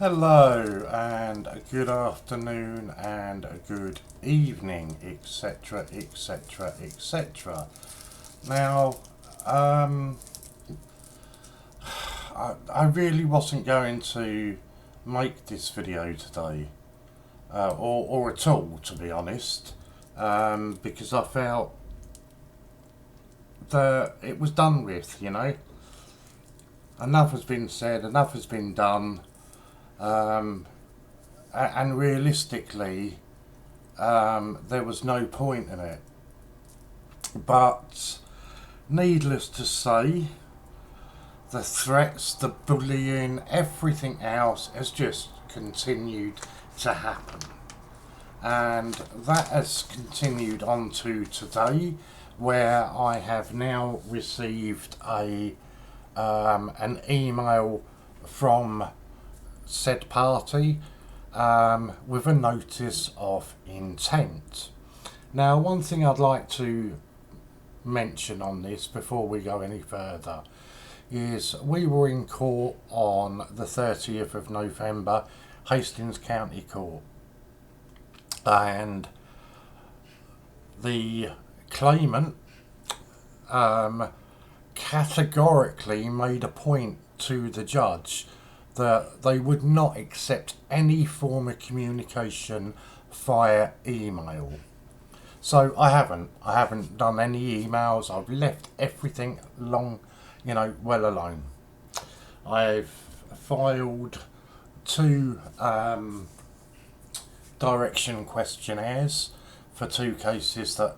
Hello and a good afternoon and a good evening, etc., etc., etc. Now, I really wasn't going to make this video today, or at all, to be honest, because I felt that it was done with, Enough has been said, enough has been done. And realistically, there was no point in it. But needless to say, the threats, the bullying, everything else has just continued to happen. And that has continued on to today, where I have now received an email from said party with a notice of intent. Now, one thing I'd like to mention on this before we go any further is we were in court on the 30th of November, Hastings County Court, and the claimant categorically made a point to the judge that they would not accept any form of communication via email. So I haven't done any emails. I've left everything well alone. I've filed 2 direction questionnaires for 2 cases that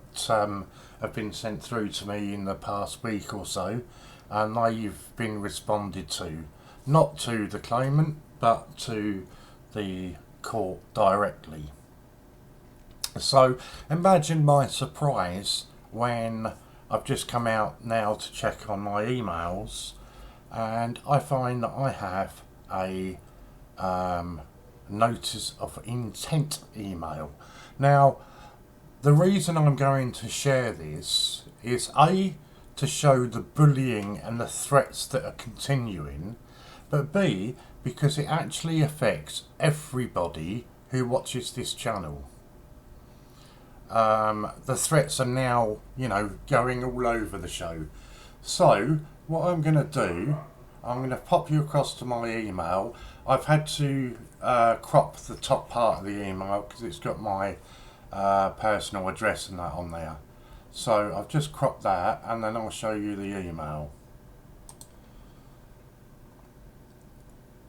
have been sent through to me in the past week or so, and they've been responded to. Not to the claimant, but to the court directly. So imagine my surprise when I've just come out now to check on my emails and I find that I have a notice of intent email. Now, the reason I'm going to share this is A, to show the bullying and the threats that are continuing, but B, because it actually affects everybody who watches this channel. The threats are now, going all over the show. So, what I'm going to do, I'm going to pop you across to my email. I've had to crop the top part of the email because it's got my personal address and that on there. So, I've just cropped that and then I'll show you the email.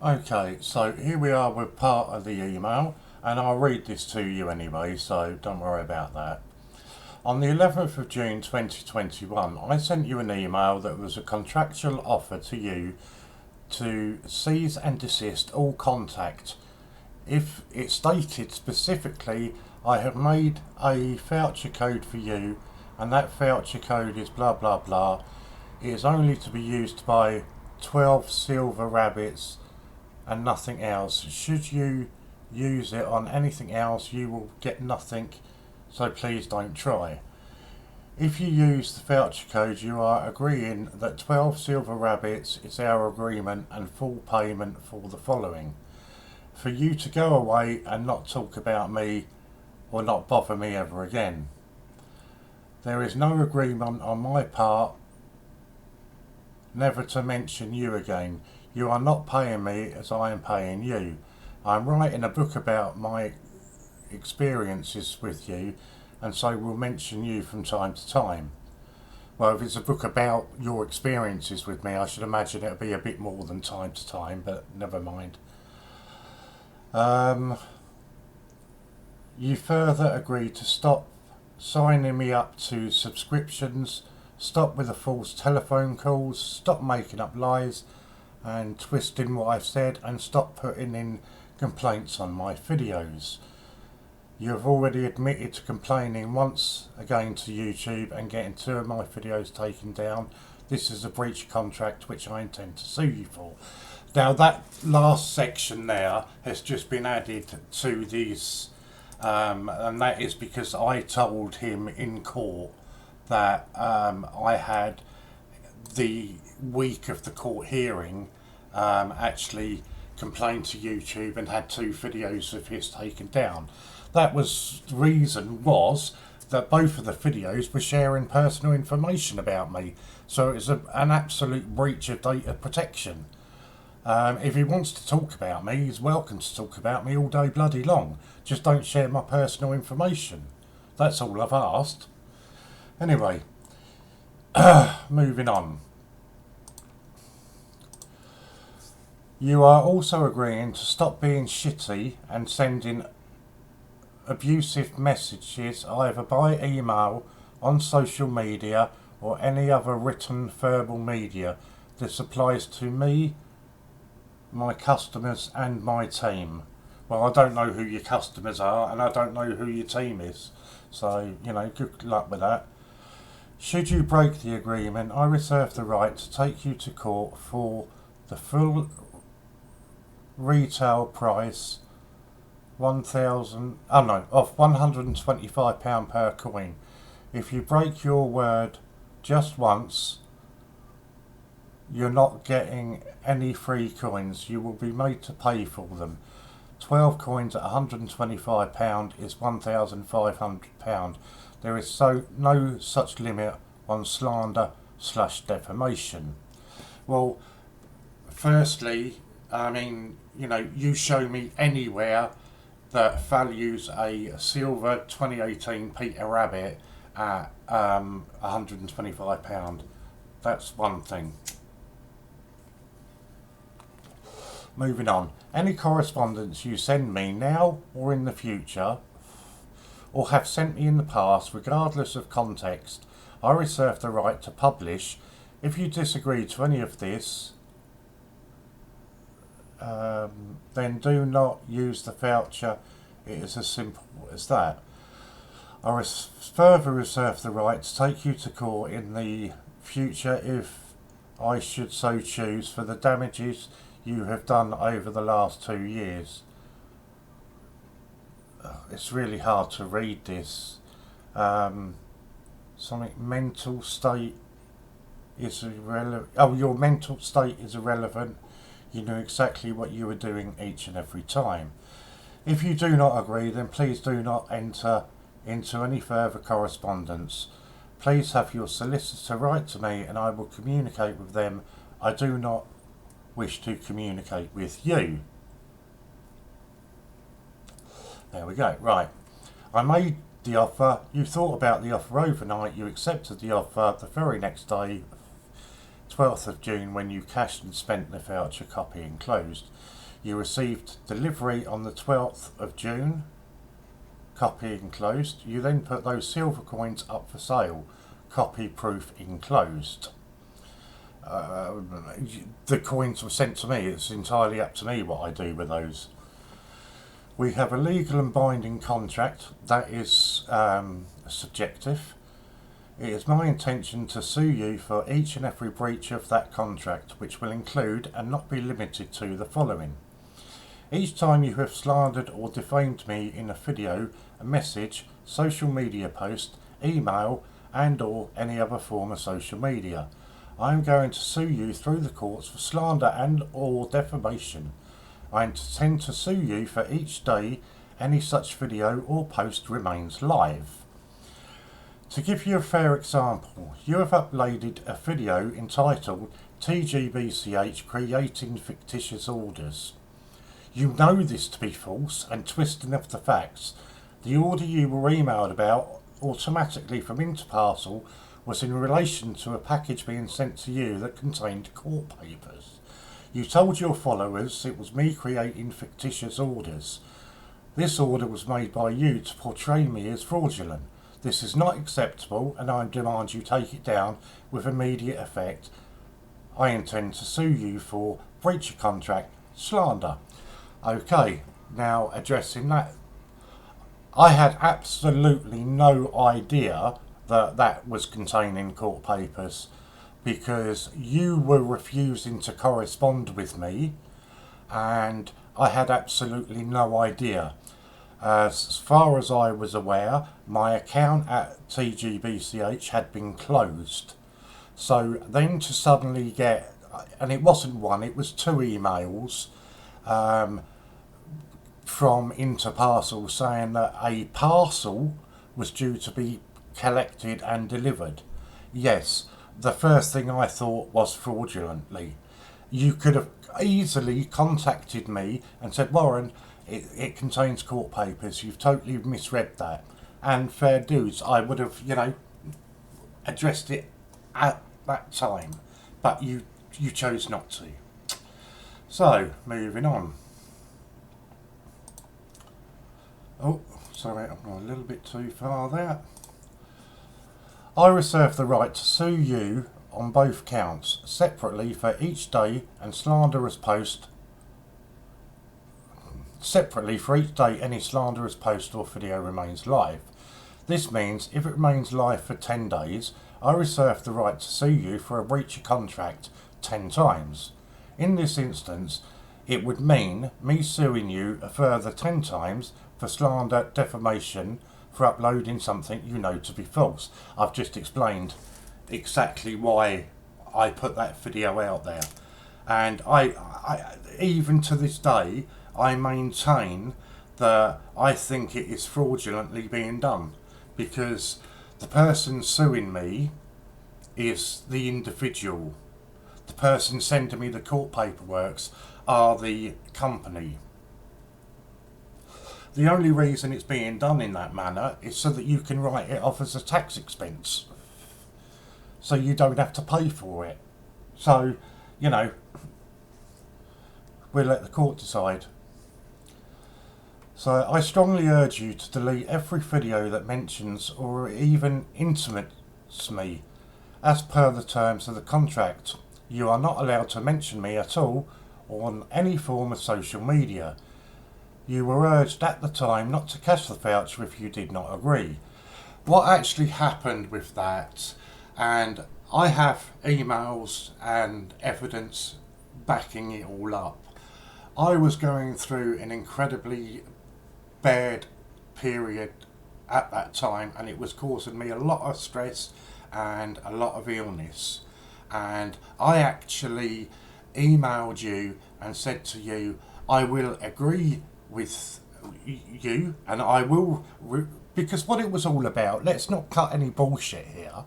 Okay, so here we are with part of the email, and I'll read this to you anyway, so don't worry about that. On the 11th of June 2021, I sent you an email that was a contractual offer to you to cease and desist all contact. If it stated specifically, I have made a voucher code for you, and that voucher code is blah blah blah. It is only to be used by 12 silver rabbits and nothing else. Should you use it on anything else, you will get nothing, so please don't try. If you use the voucher code, you are agreeing that 12 silver rabbits is our agreement and full payment for the following. For you to go away and not talk about me or not bother me ever again. There is no agreement on my part never to mention you again. You are not paying me as I am paying you. I'm writing a book about my experiences with you, and so will mention you from time to time. Well, if it's a book about your experiences with me, I should imagine it'll be a bit more than time to time, but never mind. You further agreed to stop signing me up to subscriptions, stop with the false telephone calls, stop making up lies and twisting what I've said, and stop putting in complaints on my videos. You have already admitted to complaining once again to YouTube and getting 2 of my videos taken down. This is a breach of contract which I intend to sue you for. Now, that last section there has just been added to these, and that is because I told him in court that I had the week of the court hearing actually complained to YouTube and had 2 videos of his taken down. That was the reason was that both of the videos were sharing personal information about me, so it was an absolute breach of data protection. If he wants to talk about me, he's welcome to talk about me all day bloody long. Just don't share my personal information. That's all I've asked. Anyway, moving on. You are also agreeing to stop being shitty and sending abusive messages either by email, on social media, or any other written verbal media. This applies to me, my customers and my team. Well, I don't know who your customers are and I don't know who your team is, so good luck with that. Should you break the agreement, I reserve the right to take you to court for the full retail price of £125 per coin. If you break your word just once, you're not getting any free coins. You will be made to pay for them. 12 coins at £125 is £1,500. There is no such limit on slander/defamation. Well, firstly, you show me anywhere that values a silver 2018 Peter Rabbit at £125. That's one thing. Moving on. Any correspondence you send me now or in the future, or have sent me in the past, regardless of context, I reserve the right to publish. If you disagree to any of this, then do not use the voucher. It is as simple as that. I further reserve the right to take you to court in the future if I should so choose for the damages you have done over the last 2 years. It's really hard to read this. Something mental state is irrelevant. Oh, your mental state is irrelevant. You knew exactly what you were doing each and every time. If you do not agree, then please do not enter into any further correspondence. Please have your solicitor write to me and I will communicate with them. I do not wish to communicate with you. There we go. Right. I made the offer. You thought about the offer overnight. You accepted the offer the very next day, 12th of June, when you cashed and spent the voucher, copy enclosed. You received delivery on the 12th of June, copy enclosed. You then put those silver coins up for sale, copy proof enclosed. The coins were sent to me. It's entirely up to me what I do with those. We have a legal and binding contract that is subjective. It is my intention to sue you for each and every breach of that contract, which will include and not be limited to the following. Each time you have slandered or defamed me in a video, a message, social media post, email and or any other form of social media, I am going to sue you through the courts for slander and or defamation. I intend to sue you for each day any such video or post remains live. To give you a fair example, you have uploaded a video entitled TGBCH Creating Fictitious Orders. You know this to be false and twisting of the facts. The order you were emailed about automatically from Interparcel was in relation to a package being sent to you that contained court papers. You told your followers it was me creating fictitious orders. This order was made by you to portray me as fraudulent. This is not acceptable and I demand you take it down with immediate effect. I intend to sue you for breach of contract, slander. Okay, now addressing that. I had absolutely no idea that that was containing court papers because you were refusing to correspond with me and I had absolutely no idea. As far as I was aware, my account at TGBCH had been closed. So then to suddenly get, and it wasn't one, it was 2 emails from Interparcel saying that a parcel was due to be collected and delivered. Yes, the first thing I thought was fraudulently. You could have easily contacted me and said, Warren, it contains court papers, you've totally misread that. And fair dues, I would have, addressed it at that time. But you chose not to. So, moving on. Oh, sorry, I'm going a little bit too far there. I reserve the right to sue you on both counts, separately for each day and slanderous post. Separately for each day any slanderous post or video remains live. This means if it remains live for 10 days, I reserve the right to sue you for a breach of contract 10 times. In this instance, it would mean me suing you a further 10 times for slander, defamation, for uploading something you know to be false. I've just explained exactly why I put that video out there. And I even to this day, I maintain that I think it is fraudulently being done, because the person suing me is the individual. The person sending me the court paperwork are the company. The only reason it's being done in that manner is so that you can write it off as a tax expense. So you don't have to pay for it. So, we'll let the court decide. So I strongly urge you to delete every video that mentions or even intimates me. As per the terms of the contract, you are not allowed to mention me at all on any form of social media. You were urged at the time not to cash the voucher if you did not agree. What actually happened with that, and I have emails and evidence backing it all up. I was going through an incredibly bad period at that time, and it was causing me a lot of stress and a lot of illness. And I actually emailed you and said to you, I will agree with you, and I will, because what it was all about, let's not cut any bullshit here,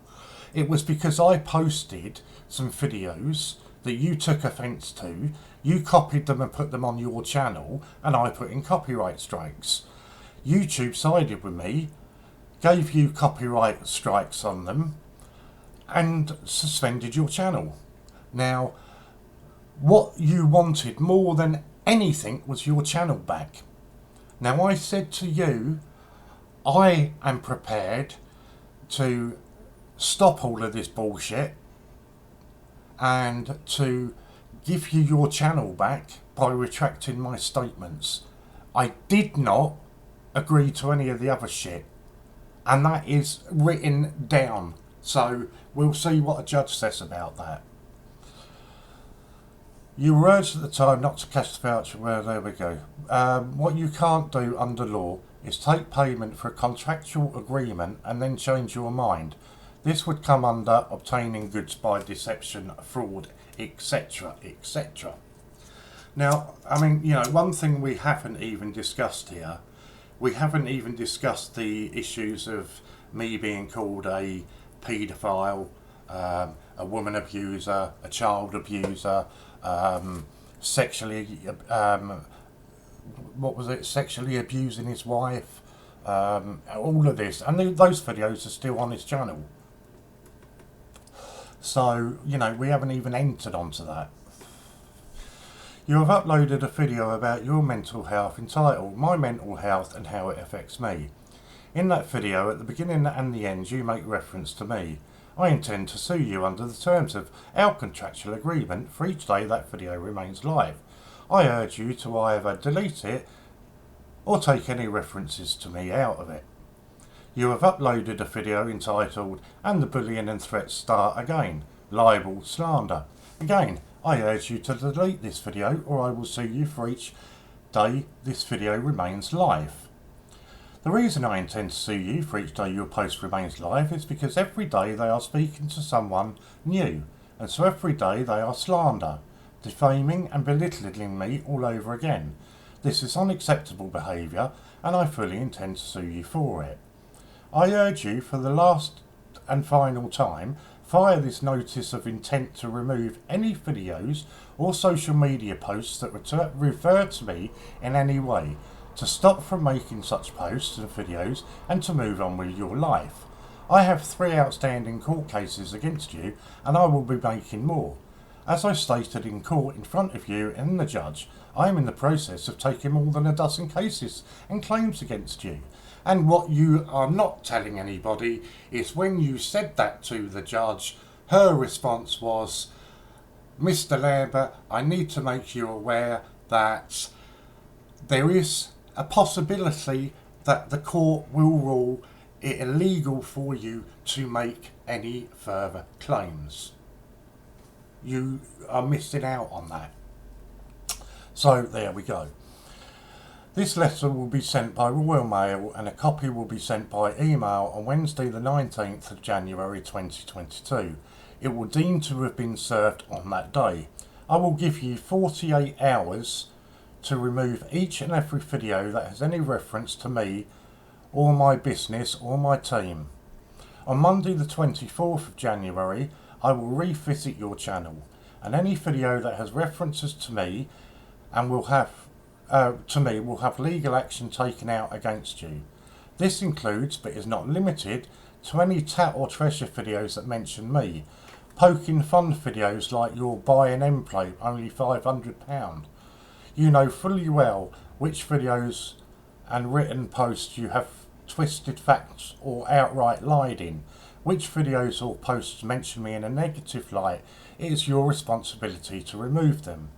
it was because I posted some videos that you took offence to, you copied them and put them on your channel, and I put in copyright strikes. YouTube sided with me, gave you copyright strikes on them, and suspended your channel. Now, what you wanted more than anything was your channel back. Now, I said to you, I am prepared to stop all of this bullshit and to give you your channel back by retracting my statements. I did not agree to any of the other shit, and that is written down. So we'll see what a judge says about that. You were urged at the time not to cash the voucher. Well, there we go. What you can't do under law is take payment for a contractual agreement and then change your mind. This would come under obtaining goods by deception, fraud, etc., etc. Now, I mean, one thing we haven't even discussed here, we haven't even discussed the issues of me being called a paedophile, a woman abuser, a child abuser, sexually abusing his wife, all of this, and those videos are still on his channel. So, we haven't even entered onto that. You have uploaded a video about your mental health entitled My Mental Health and How It Affects Me. In that video, at the beginning and the end, you make reference to me. I intend to sue you under the terms of our contractual agreement for each day that video remains live. I urge you to either delete it or take any references to me out of it. You have uploaded a video entitled And the Bullying and Threats Start Again, Libel, Slander. Again, I urge you to delete this video or I will sue you for each day this video remains live. The reason I intend to sue you for each day your post remains live is because every day they are speaking to someone new, and so every day they are slander. defaming and belittling me all over again. This is unacceptable behaviour and I fully intend to sue you for it. I urge you for the last and final time, fire this notice of intent to remove any videos or social media posts that refer to me in any way, to stop from making such posts and videos and to move on with your life. I have 3 outstanding court cases against you and I will be making more. As I stated in court in front of you and the judge, I am in the process of taking more than a dozen cases and claims against you. And what you are not telling anybody is when you said that to the judge, her response was, Mr. Lambert, I need to make you aware that there is a possibility that the court will rule it illegal for you to make any further claims. You are missing out on that. So there we go. This letter will be sent by Royal Mail and a copy will be sent by email on Wednesday the 19th of January 2022. It will deem to have been served on that day. I will give you 48 hours to remove each and every video that has any reference to me or my business or my team. On Monday the 24th of January, I will revisit your channel and any video that has references to me and will have legal action taken out against you. This includes, but is not limited, to any tat or treasure videos that mention me, poking fun videos like your buy an M plate only £500. You know fully well which videos and written posts you have twisted facts or outright lied in. Which videos or posts mention me in a negative light, it is your responsibility to remove them.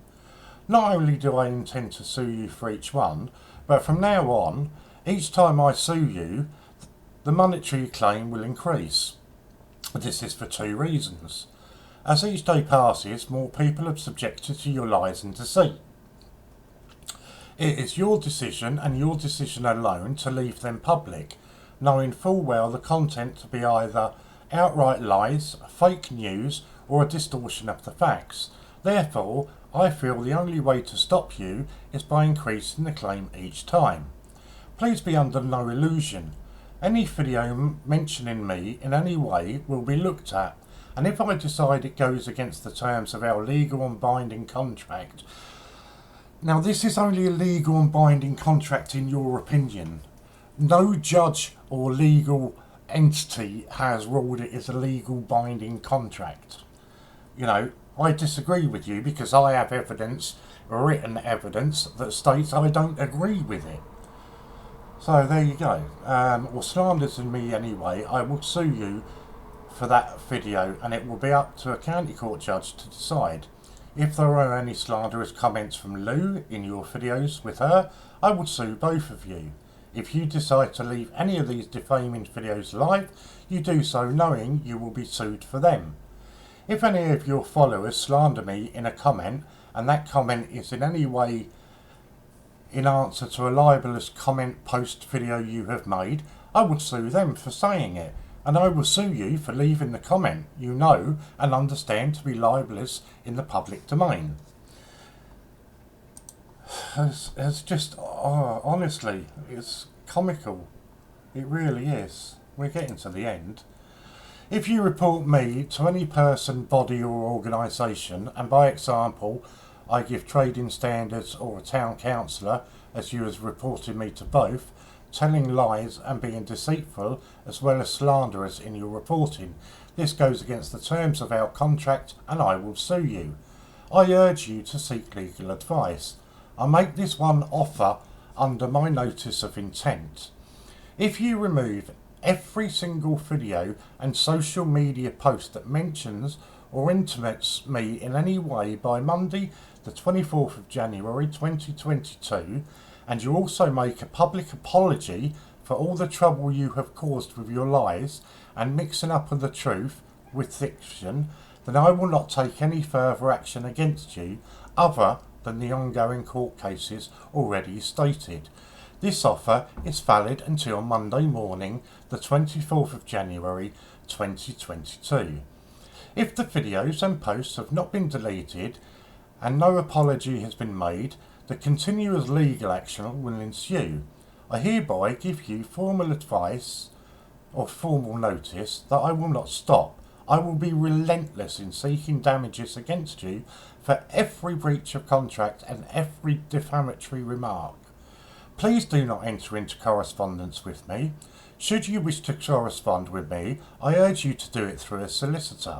Not only do I intend to sue you for each one, but from now on, each time I sue you, the monetary claim will increase. This is for 2 reasons. As each day passes, more people are subjected to your lies and deceit. It is your decision and your decision alone to leave them public, knowing full well the content to be either outright lies, fake news, or a distortion of the facts. Therefore, I feel the only way to stop you is by increasing the claim each time. Please be under no illusion. Any video mentioning me in any way will be looked at, and if I decide it goes against the terms of our legal and binding contract. Now this is only a legal and binding contract in your opinion. No judge or legal entity has ruled it as a legal binding contract. You know, I disagree with you because I have evidence, written evidence, that states I don't agree with it. So there you go. Or slanders in me anyway, I will sue you for that video and it will be up to a county court judge to decide. If there are any slanderous comments from Lou in your videos with her, I will sue both of you. If you decide to leave any of these defaming videos live, you do so knowing you will be sued for them. If any of your followers slander me in a comment, and that comment is in any way in answer to a libelous comment post video you have made, I will sue them for saying it, and I will sue you for leaving the comment you know and understand to be libelous in the public domain. It's just, honestly, it's comical. It really is. We're getting to the end. If you report me to any person, body or organisation, and by example I give trading standards or a town councillor, as you have reported me to both, telling lies and being deceitful as well as slanderous in your reporting, this goes against the terms of our contract and I will sue you. I urge you to seek legal advice. I make this one offer under my notice of intent. If you remove every single video and social media post that mentions or intimates me in any way by Monday the 24th of January 2022, and you also make a public apology for all the trouble you have caused with your lies and mixing up of the truth with fiction, then I will not take any further action against you other than the ongoing court cases already stated. This offer is valid until Monday morning, the 24th of January 2022. If the videos and posts have not been deleted and no apology has been made, the continuous legal action will ensue. I hereby give you formal advice or formal notice that I will not stop. I will be relentless in seeking damages against you for every breach of contract and every defamatory remark. Please do not enter into correspondence with me. Should you wish to correspond with me, I urge you to do it through a solicitor.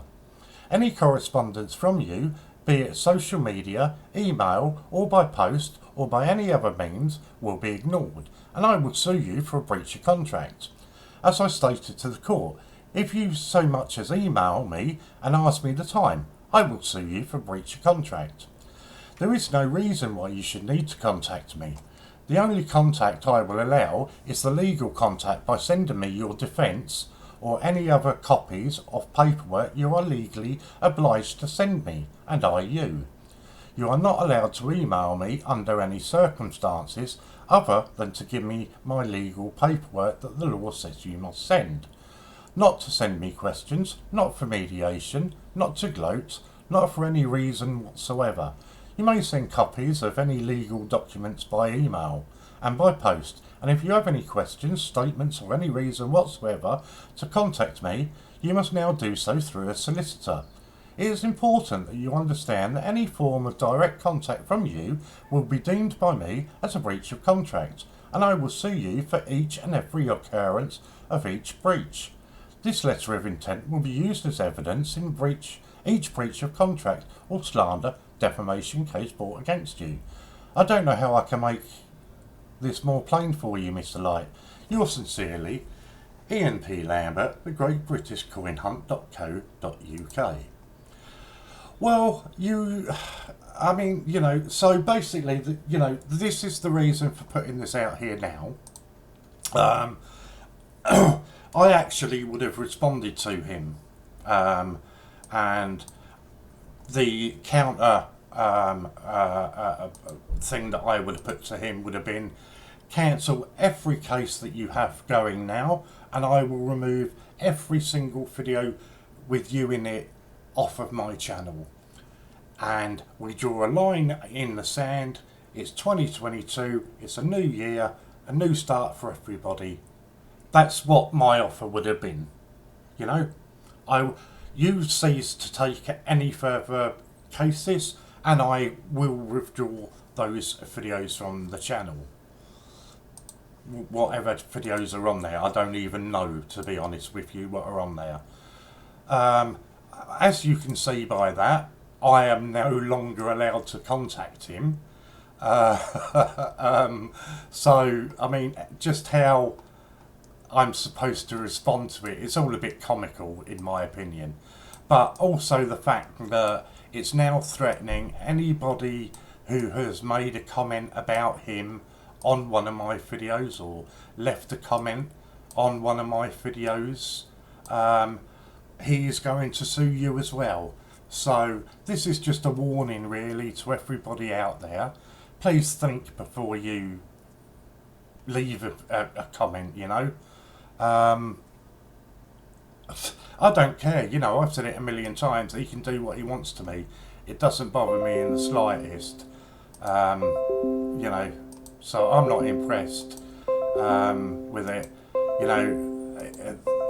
Any correspondence from you, be it social media, email, or by post, or by any other means, will be ignored, and I will sue you for a breach of contract. As I stated to the court, if you so much as email me and ask me the time, I will sue you for breach of contract. There is no reason why you should need to contact me. The only contact I will allow is the legal contact by sending me your defence or any other copies of paperwork you are legally obliged to send me, and I you. You are not allowed to email me under any circumstances other than to give me my legal paperwork that the law says you must send. Not to send me questions, not for mediation, not to gloat, not for any reason whatsoever. You may send copies of any legal documents by email and by post, and if you have any questions, statements, or any reason whatsoever to contact me, you must now do so through a solicitor. It is important that you understand that any form of direct contact from you will be deemed by me as a breach of contract, and I will sue you for each and every occurrence of each breach. This letter of intent will be used as evidence in each breach of contract or slander defamation case brought against you. I don't know how I can make this more plain for you, Mr. Light. Yours sincerely, Ian P. Lambert, the Great British Coin Hunt.co.uk. Well, so basically, this is the reason for putting this out here now. I actually would have responded to him, and the counter thing that I would have put to him would have been, cancel every case that you have going now, and I will remove every single video with you in it off of my channel. And we draw a line in the sand. It's 2022, it's a new year, a new start for everybody. That's what my offer would have been. You cease to take any further cases, and I will withdraw those videos from the channel. Whatever videos are on there, I don't even know, to be honest with you, what are on there. As you can see by that, I am no longer allowed to contact him. So, I mean, just how I'm supposed to respond to it, it's all a bit comical in my opinion. But also the fact that it's now threatening anybody who has made a comment about him on one of my videos or left a comment on one of my videos. He is going to sue you as well. So this is just a warning really to everybody out there. Please think before you leave a comment, I don't care, I've said it a million times. He can do what he wants to me. It doesn't bother me in the slightest. So I'm not impressed with it.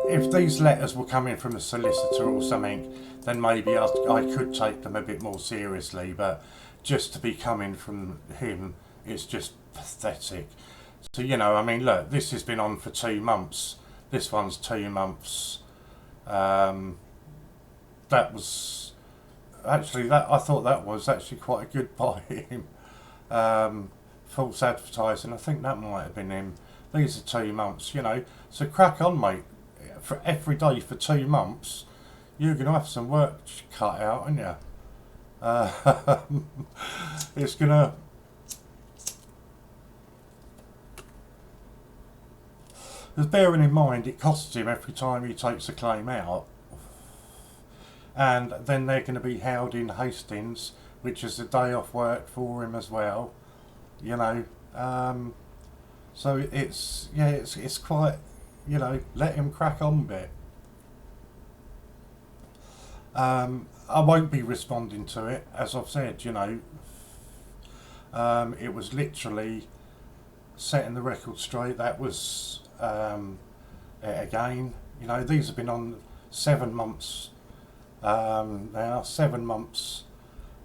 If these letters were coming from a solicitor or something, then maybe I could take them a bit more seriously, but just to be coming from him, it's just pathetic. So, look, this has been on for 2 months. This one's 2 months. That was actually, I thought that was actually quite a good by him. False advertising, I think that might have been him. These are 2 months, so crack on, mate. For every day for 2 months, you're going to have some work cut out, aren't you? It's going to... Because bearing in mind, it costs him every time he takes a claim out. And then they're going to be held in Hastings, which is a day off work for him as well. So it's quite, let him crack on a bit. I won't be responding to it, as I've said. It was literally setting the record straight. That was it again. These have been on 7 months now. 7 months.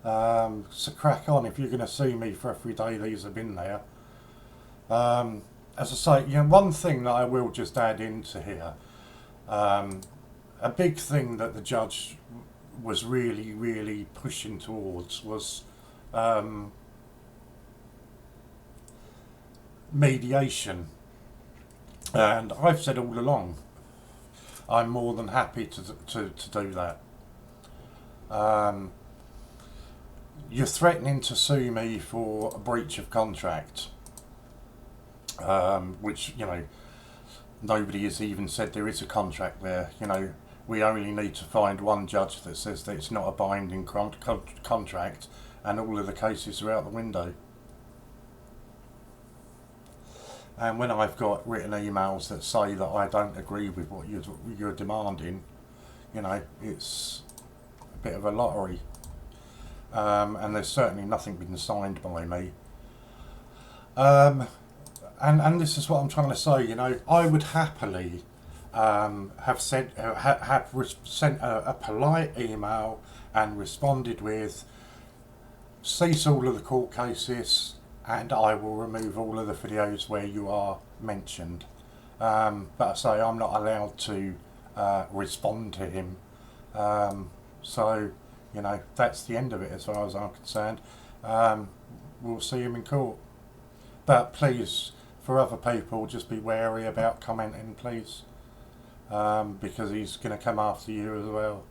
So crack on if you're going to see me for every day these have been there. As I say, one thing that I will just add into here, a big thing that the judge was really, really pushing towards was mediation. And I've said all along, I'm more than happy to do that. You're threatening to sue me for a breach of contract, which, nobody has even said there is a contract there. We only need to find one judge that says that it's not a binding contract, and all of the cases are out the window. And when I've got written emails that say that I don't agree with what you're demanding, it's a bit of a lottery. And there's certainly nothing been signed by me. And this is what I'm trying to say. I would happily have sent a polite email and responded with, cease all of the court cases, and I will remove all of the videos where you are mentioned. But I say I'm not allowed to respond to him. So, that's the end of it as far as I'm concerned. We'll see him in court. But please, for other people, just be wary about commenting, please. Because he's going to come after you as well.